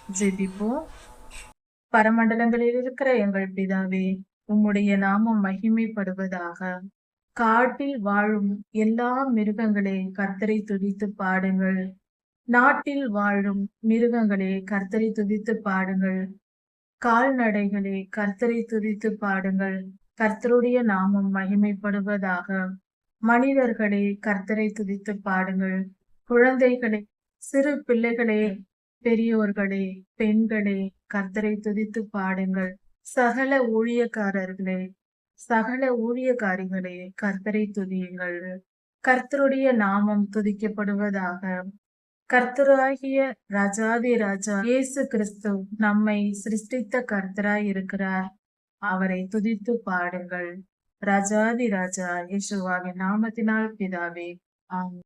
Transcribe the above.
ஜெபிப்போம். பரமண்டலங்களில் இருக்கிற எங்கள் பிதாவே, உம்முடைய நாமம் மகிமைப்படுவதாக. காட்டில் வாழும் எல்லா மிருகங்களே கர்த்தரை துதித்து பாடுங்கள். நாட்டில் வாழும் மிருகங்களே கர்த்தரை துதித்து பாடுங்கள். கால்நடைகளே கர்த்தரை துதித்து பாடுங்கள். கர்த்தருடைய நாமம் மகிமைப்படுவதாக. மனிதர்களே கர்த்தரை துதித்து பாடுங்கள். குழந்தைகளே, சிறு பிள்ளைகளே, பெரியோர்களே, பெண்களே கர்த்தரை துதித்து பாடுங்கள். சகல ஊழியக்காரர்களே, சகல ஊழியக்காரிகளே கர்த்தரை துதியுங்கள். கர்த்தருடைய நாமம் துதிக்கப்படுவதாக. கர்த்தராகிய ராஜாதி ராஜா இயேசு கிறிஸ்து நம்மை சிருஷ்டித்த கர்த்தராய் இருக்கிறார். அவரை துதித்து பாடுங்கள். ராஜாதி ராஜா இயேசுவாவின் நாமத்தினால் பிதாவே, ஆமென்.